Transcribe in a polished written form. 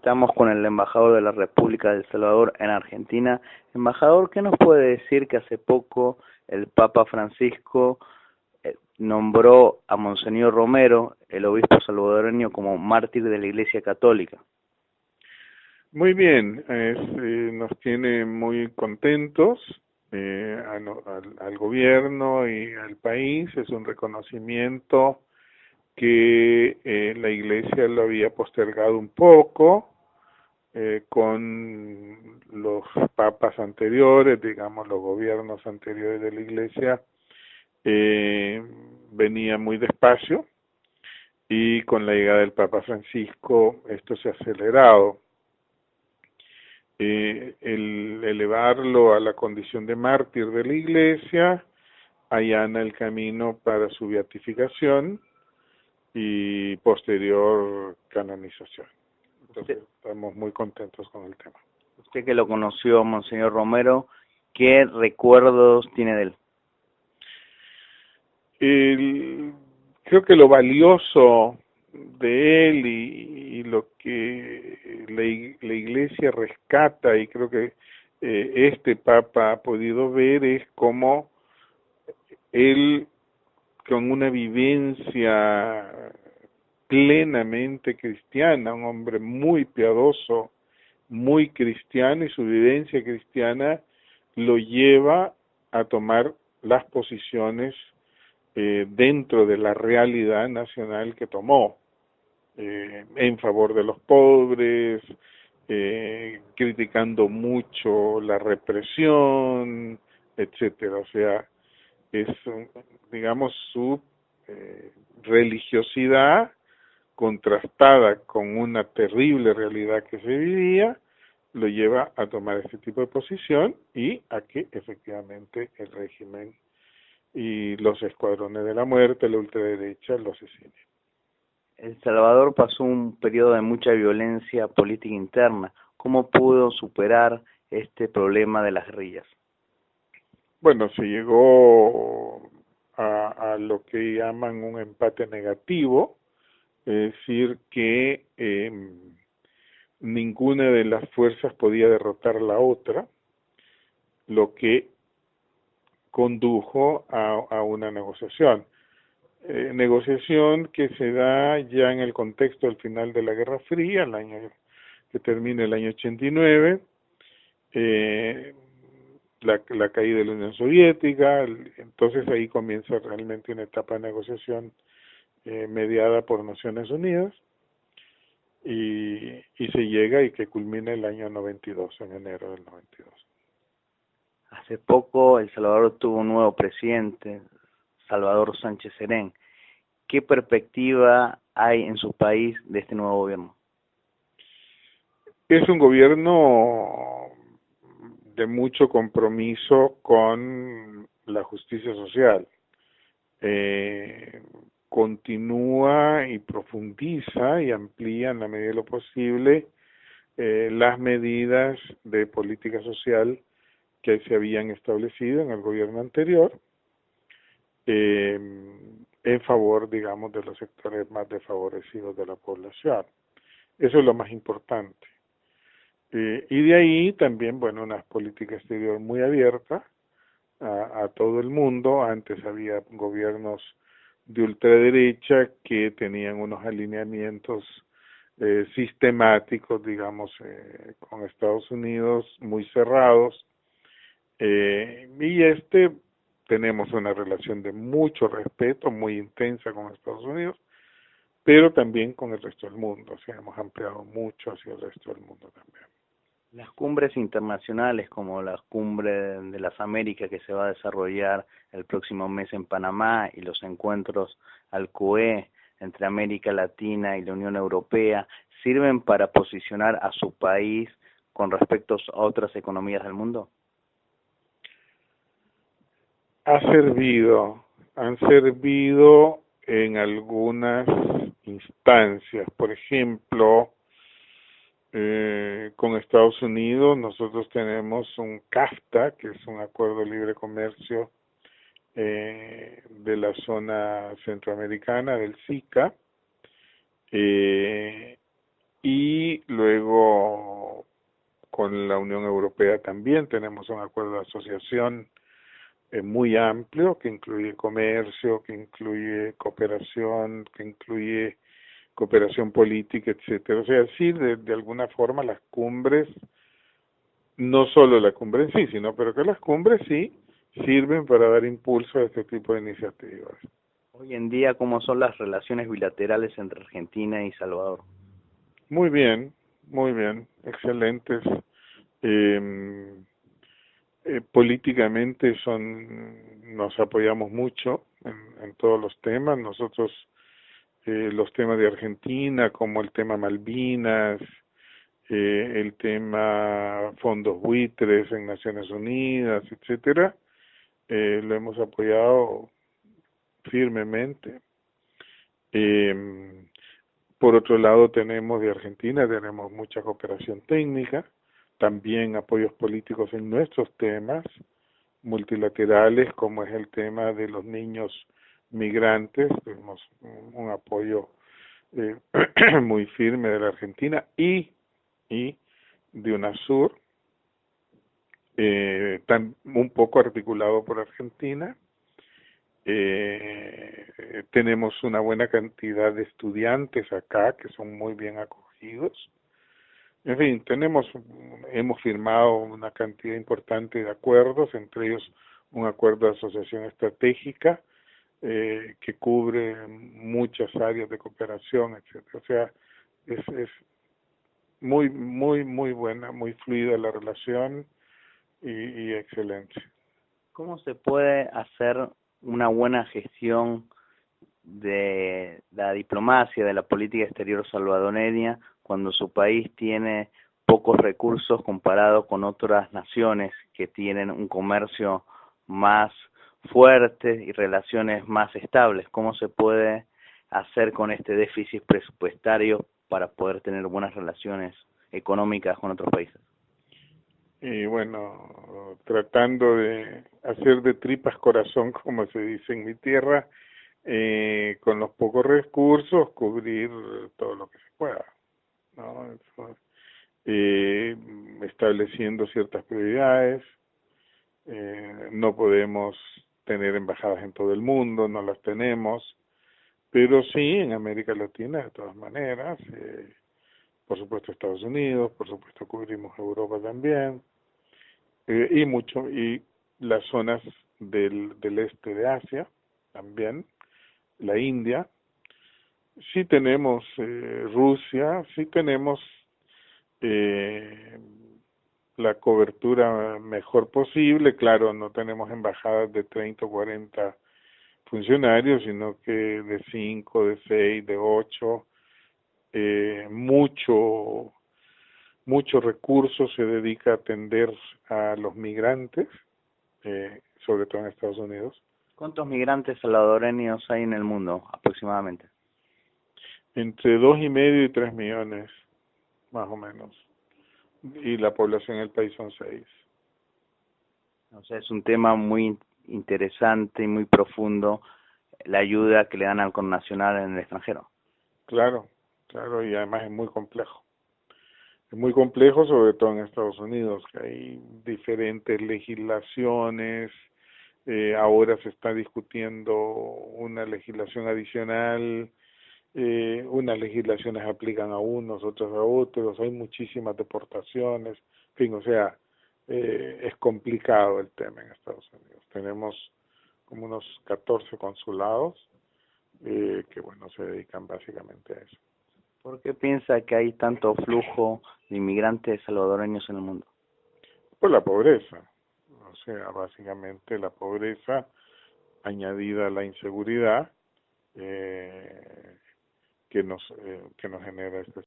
Estamos con el embajador de la República de El Salvador en Argentina. Embajador, ¿qué nos puede decir que hace poco el Papa Francisco nombró a Monseñor Romero, el obispo salvadoreño, como mártir de la Iglesia Católica? Muy bien, nos tiene muy contentos al gobierno y al país. Es un reconocimiento que la Iglesia lo había postergado un poco con los papas anteriores, digamos los gobiernos anteriores de la Iglesia, venía muy despacio y con la llegada del Papa Francisco esto se ha acelerado. El elevarlo a la condición de mártir de la Iglesia allana el camino para su beatificación y posterior canonización. Entonces estamos muy contentos con el tema. Usted que lo conoció, Monseñor Romero, ¿qué recuerdos tiene de él? Creo que lo valioso de él y lo que la Iglesia rescata, y creo que este Papa ha podido ver, es cómo él, con una vivencia plenamente cristiana, un hombre muy piadoso, muy cristiano, y su vivencia cristiana lo lleva a tomar las posiciones dentro de la realidad nacional que tomó, en favor de los pobres, criticando mucho la represión, etcétera. O sea, es, digamos, su religiosidad contrastada con una terrible realidad que se vivía, lo lleva a tomar este tipo de posición y a que efectivamente el régimen y los escuadrones de la muerte, la ultraderecha, lo asesinen. El Salvador pasó un periodo de mucha violencia política interna. ¿Cómo pudo superar este problema de las guerrillas? Bueno, se llegó a lo que llaman un empate negativo, es decir, que ninguna de las fuerzas podía derrotar a la otra, lo que condujo a una negociación. Negociación que se da ya en el contexto del final de la Guerra Fría, el año que termina el año 89, la caída de la Unión Soviética, entonces ahí comienza realmente una etapa de negociación mediada por Naciones Unidas, y se llega y que culmina el año 92, en enero del 92. Hace poco El Salvador tuvo un nuevo presidente, Salvador Sánchez Serén. ¿Qué perspectiva hay en su país de este nuevo gobierno? Es un gobierno de mucho compromiso con la justicia social. Continúa y profundiza y amplía en la medida de lo posible las medidas de política social que se habían establecido en el gobierno anterior, en favor, digamos, de los sectores más desfavorecidos de la población. Eso es lo más importante. Y de ahí también, bueno, una política exterior muy abierta a todo el mundo. Antes había gobiernos de ultraderecha que tenían unos alineamientos sistemáticos, digamos, con Estados Unidos muy cerrados, y tenemos una relación de mucho respeto, muy intensa con Estados Unidos, pero también con el resto del mundo. O sea, hemos ampliado mucho hacia el resto del mundo también. Las cumbres internacionales como la cumbre de las Américas que se va a desarrollar el próximo mes en Panamá y los encuentros al CUE entre América Latina y la Unión Europea sirven para posicionar a su país con respecto a otras economías del mundo. Han servido en algunas instancias. Por ejemplo, con Estados Unidos nosotros tenemos un CAFTA, que es un acuerdo de libre comercio de la zona centroamericana, del SICA, y luego con la Unión Europea también tenemos un acuerdo de asociación muy amplio que incluye comercio, que incluye cooperación, que incluye cooperación política, etcétera. O sea, sí, de alguna forma las cumbres, no solo la cumbre en sí, sino pero que las cumbres sí sirven para dar impulso a este tipo de iniciativas. Hoy en día, ¿cómo son las relaciones bilaterales entre Argentina y Salvador? Muy bien, excelentes. Eh, Políticamente nos apoyamos mucho en todos los temas. Nosotros, los temas de Argentina, como el tema Malvinas, el tema fondos buitres en Naciones Unidas, etcétera, lo hemos apoyado firmemente. Eh, por otro lado, tenemos de Argentina, tenemos mucha cooperación técnica, también apoyos políticos en nuestros temas multilaterales, como es el tema de los niños migrantes. Tenemos un apoyo eh, muy firme de la Argentina y de UNASUR, un poco articulado por Argentina. Tenemos una buena cantidad de estudiantes acá que son muy bien acogidos. En fin, hemos firmado una cantidad importante de acuerdos, entre ellos un acuerdo de asociación estratégica que cubre muchas áreas de cooperación, etcétera. O sea, es muy buena, muy fluida la relación y excelente. ¿Cómo se puede hacer una buena gestión de la diplomacia, de la política exterior salvadoreña, cuando su país tiene pocos recursos comparado con otras naciones que tienen un comercio más fuerte y relaciones más estables? ¿Cómo se puede hacer con este déficit presupuestario para poder tener buenas relaciones económicas con otros países? Y bueno, tratando de hacer de tripas corazón, como se dice en mi tierra, con los pocos recursos, cubrir todo lo que se pueda, ¿no? Eh, Estableciendo ciertas prioridades. No podemos tener embajadas en todo el mundo, no las tenemos, pero sí en América Latina de todas maneras. Por supuesto Estados Unidos, por supuesto cubrimos Europa también, y las zonas del este de Asia también, la India. Sí tenemos Rusia, sí tenemos eh, la cobertura mejor posible. Claro, no tenemos embajadas de 30 o 40 funcionarios, sino que de 5, de 6, de 8. Mucho recurso se dedica a atender a los migrantes, sobre todo en Estados Unidos. ¿Cuántos migrantes salvadoreños hay en el mundo aproximadamente? Entre 2,5 y 3 millones, más o menos. Y la población del país son 6. O sea, es un tema muy interesante y muy profundo, la ayuda que le dan al connacional en el extranjero. Claro, claro, y además es muy complejo. Es muy complejo, sobre todo en Estados Unidos, que hay diferentes legislaciones. Ahora se está discutiendo una legislación adicional. Unas legislaciones aplican a unos, otras a otros. Hay muchísimas deportaciones. En fin, o sea, es complicado el tema en Estados Unidos. Tenemos como unos 14 consulados que, bueno, se dedican básicamente a eso. ¿Por qué piensa que hay tanto flujo de inmigrantes salvadoreños en el mundo? Por la pobreza, o sea, básicamente la pobreza añadida a la inseguridad que nos genera este